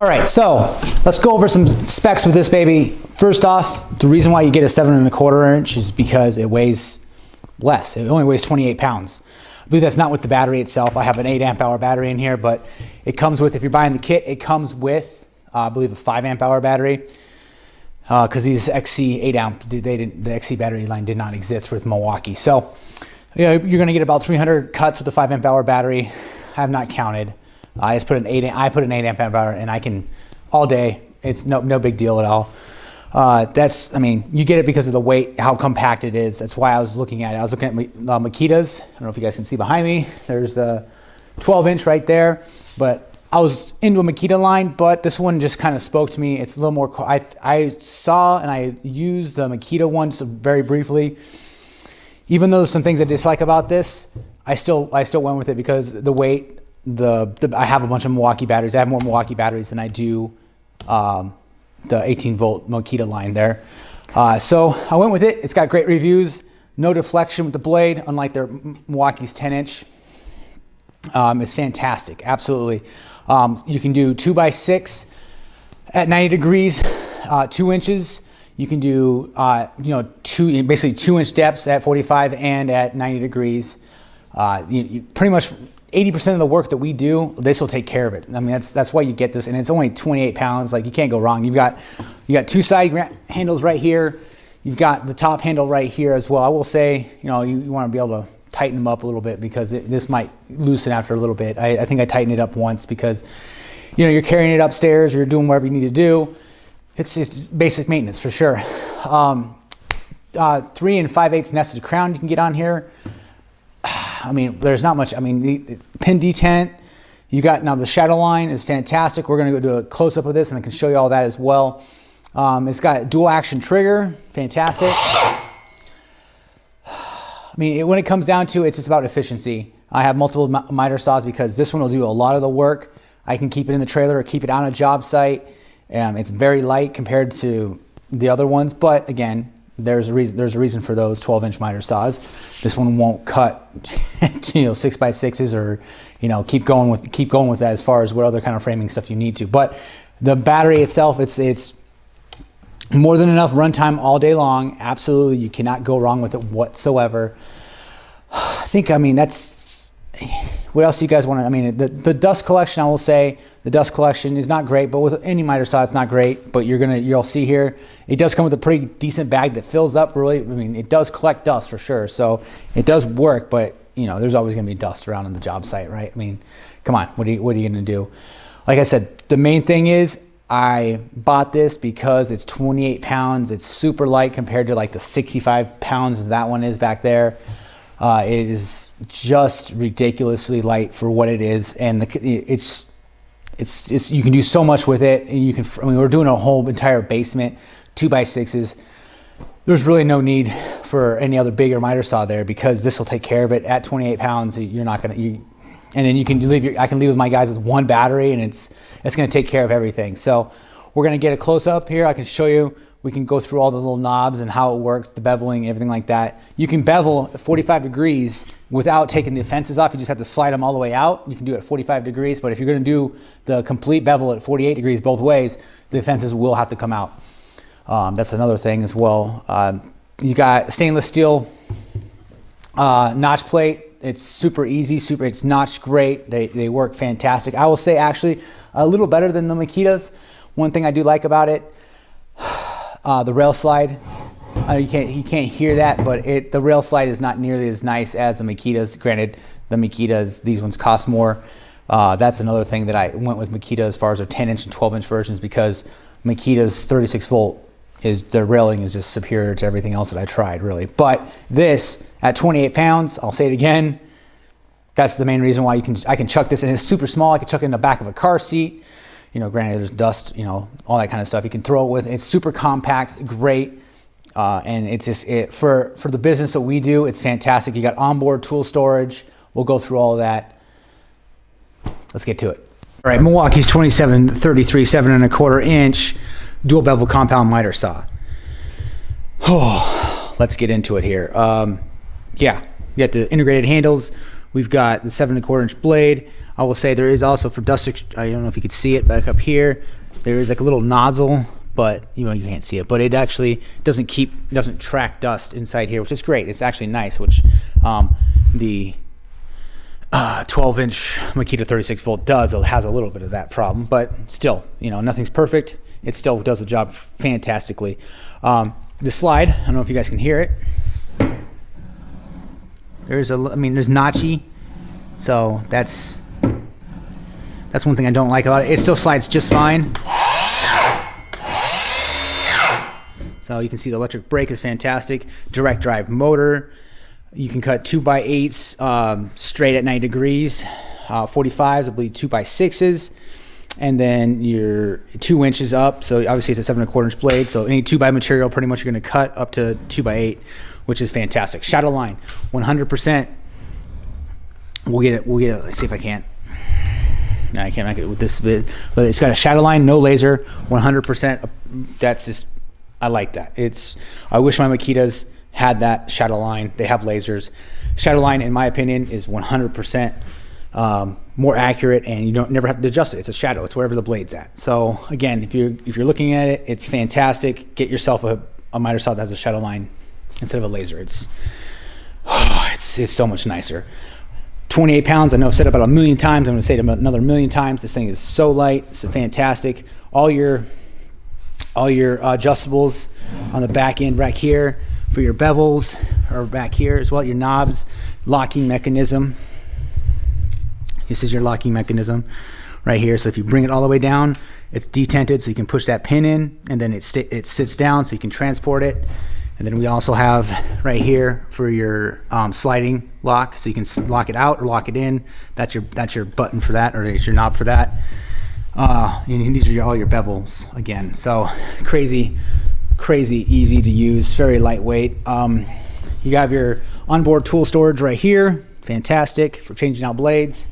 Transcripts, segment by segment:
All right, so let's go over some specs with this baby. First off, the reason why you get a 7¼ inch is because it weighs less. It only weighs 28 pounds. I believe that's not with the battery itself. I have an 8 amp hour battery in here, but it comes with, if you're buying the kit, it comes with, I believe, a 5 amp hour battery. Because these XC 8 amp, the XC battery line did not exist with Milwaukee. So you're going to get about 300 cuts with the 5 amp hour battery. I have not counted. I just put an 8 amp hour, and I can all day. It's no big deal at all. I mean, you get it because of the weight, how compact it is. That's why I was looking at it. I was looking at Makitas. I don't know if you guys can see behind me. There's the 12 inch right there. But I was into a Makita line, but this one just kind of spoke to me. It's a little more, I saw and I used the Makita one just very briefly. Even though there's some things I dislike about this, I still went with it because the weight, I have a bunch of Milwaukee batteries. I have more Milwaukee batteries than I do the 18 volt Makita line there. So I went with it. It's got great reviews. No deflection with the blade, unlike their Milwaukee's 10 inch. It's fantastic, absolutely. You can do 2x6 at 90 degrees, 2 inches. You can do, basically 2 inch depths at 45 and at 90 degrees. You pretty much 80% of the work that we do, this will take care of it. I mean, that's why you get this, and it's only 28 pounds. Like, you can't go wrong. You got 2 side handles right here. You've got the top handle right here as well. I will say, you want to be able to tighten them up a little bit because this might loosen after a little bit. I think I tightened it up once because, you're carrying it upstairs, you're doing whatever you need to do. It's just basic maintenance for sure. 3 5/8 nested crown you can get on here. I mean, there's not much. I mean, the pin detent, you got now the shadow line is fantastic. We're going to go do a close up of this and I can show you all that as well. It's got dual action trigger, fantastic. I mean, when it comes down to it, it's just about efficiency. I have multiple miter saws because this one will do a lot of the work. I can keep it in the trailer or keep it on a job site. It's very light compared to the other ones, but again, there's a reason for those 12 inch miter saws. This one won't cut 6x6s or keep going with that as far as what other kind of framing stuff you need to. But the battery itself, it's more than enough runtime all day long. Absolutely, you cannot go wrong with it whatsoever. That's what else do you guys want to, the dust collection, I will say the dust collection is not great, but with any miter saw it's not great, but you'll see here, it does come with a pretty decent bag that fills up really. It does collect dust for sure. So it does work, but there's always going to be dust around on the job site, right? Come on, what are you going to do? Like I said, the main thing is I bought this because it's 28 pounds. It's super light compared to like the 65 pounds that one is back there. It is just ridiculously light for what it is, and it's you can do so much with it. And we're doing a whole entire basement, 2x6s. There's really no need for any other bigger miter saw there because this will take care of it at 28 pounds. You're not gonna and then I can leave with my guys with one battery, and it's gonna take care of everything. So we're gonna get a close up here. I can show you. We can go through all the little knobs and how it works, the beveling, everything like that. You can bevel at 45 degrees without taking the fences off. You just have to slide them all the way out. You can do it at 45 degrees, but if you're gonna do the complete bevel at 48 degrees both ways, the fences will have to come out. That's another thing as well. You got stainless steel notch plate. It's super easy, it's notched great. They work fantastic. I will say actually a little better than the Makitas. One thing I do like about it, the rail slide. You can't hear that, but the rail slide is not nearly as nice as the Makitas. Granted, the Makitas, these ones cost more. That's another thing that I went with Makita as far as their 10 inch and 12 inch versions because Makita's 36 volt their railing is just superior to everything else that I tried really. But this at 28 pounds, I'll say it again, that's the main reason why I can chuck this, and it's super small. I can chuck it in the back of a car seat. Granted there's dust, all that kind of stuff. You can throw it with. It's super compact, great, and it's just for the business that we do. It's fantastic. You got onboard tool storage. We'll go through all of that. Let's get to it. All right, Milwaukee's 2733 7¼ inch dual bevel compound miter saw. Oh, let's get into it here. Yeah, we got the integrated handles. We've got the 7¼ inch blade. I will say there is also for dust, I don't know if you could see it back up here, there is like a little nozzle, but you can't see it, but it actually doesn't track dust inside here, which is great. It's actually nice, which the 12-inch Makita 36 volt has a little bit of that problem, but still, nothing's perfect. It still does the job fantastically. The slide, I don't know if you guys can hear it. There's notchy, so that's one thing I don't like about it. It still slides just fine. So you can see the electric brake is fantastic. Direct drive motor. You can cut 2x8s straight at 90 degrees. 45s, I believe 2x6s. And then you're 2 inches up. So obviously it's a 7¼ inch blade. So any 2x material pretty much you're going to cut up to 2x8, which is fantastic. Shadow line, 100%. We'll get it. Let's see if I can't. No, I can't make it with this bit. But it's got a shadow line, no laser, 100%. That's just, I like that. I wish my Makitas had that shadow line. They have lasers. Shadow line, in my opinion, is 100% more accurate, and you never have to adjust it. It's a shadow. It's wherever the blade's at. So again, if you're looking at it, it's fantastic. Get yourself a miter saw that has a shadow line instead of a laser. It's so much nicer. 28 pounds. I know I've said it about 1,000,000 times. I'm going to say it another 1,000,000 times. This thing is so light. It's fantastic. All your adjustables on the back end right here for your bevels are back here as well. Your knobs, locking mechanism. This is your locking mechanism right here. So if you bring it all the way down, it's detented, so you can push that pin in, and then it sits down so you can transport it. And then we also have right here for your sliding lock, so you can lock it out or lock it in. That's your button for that, or it's your knob for that. And these are all your bevels again. So crazy easy to use, very lightweight. You have your onboard tool storage right here, fantastic for changing out blades.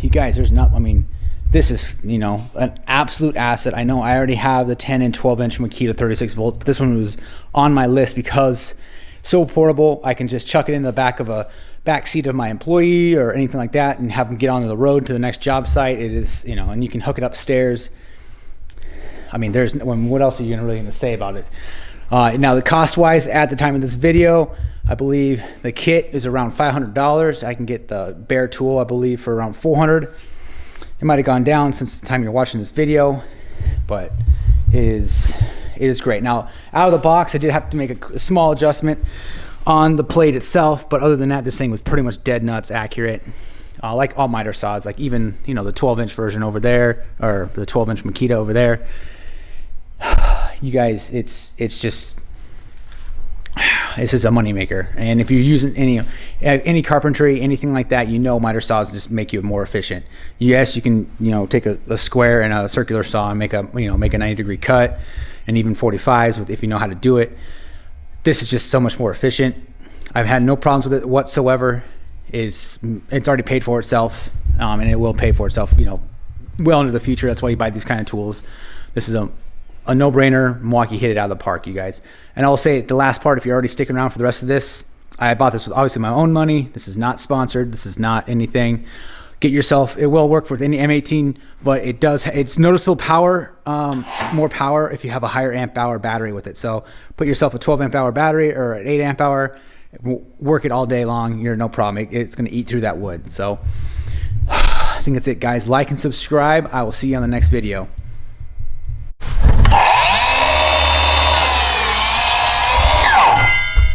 You guys, this is an absolute asset. I know I already have the 10 and 12-inch Makita 36 volt, but this one was on my list because so portable. I can just chuck it in the back of a back seat of my employee or anything like that and have them get on the road to the next job site. It is, and you can hook it upstairs. What else are you really going to say about it? Now, the cost-wise, at the time of this video, I believe the kit is around $500. I can get the bare tool, I believe, for around $400. It might have gone down since the time you're watching this video, but it is great. Now, out of the box, I did have to make a small adjustment on the plate itself, but other than that, this thing was pretty much dead nuts accurate. Like all miter saws, like even the 12-inch version over there, or the 12-inch Makita over there. You guys, it's just, this is a moneymaker. And if you're using any carpentry, anything like that, miter saws just make you more efficient. Yes, you can take a square and a circular saw and make a 90-degree cut, and even 45s if you know how to do it. This is just so much more efficient. I've had no problems with it whatsoever. It's already paid for itself, and it will pay for itself well into the future. That's why you buy these kind of tools. This is a no-brainer. Milwaukee hit it out of the park, you guys. And I'll say the last part, if you're already sticking around for the rest of this, I bought this with obviously my own money. This is not sponsored. This is not anything. Get yourself, it will work with any M18, but it's noticeable power, more power if you have a higher amp hour battery with it. So put yourself a 12 amp hour battery or an 8 amp hour, work it all day long. You're no problem. It's going to eat through that wood. So I think that's it, guys. Like and subscribe. I will see you on the next video.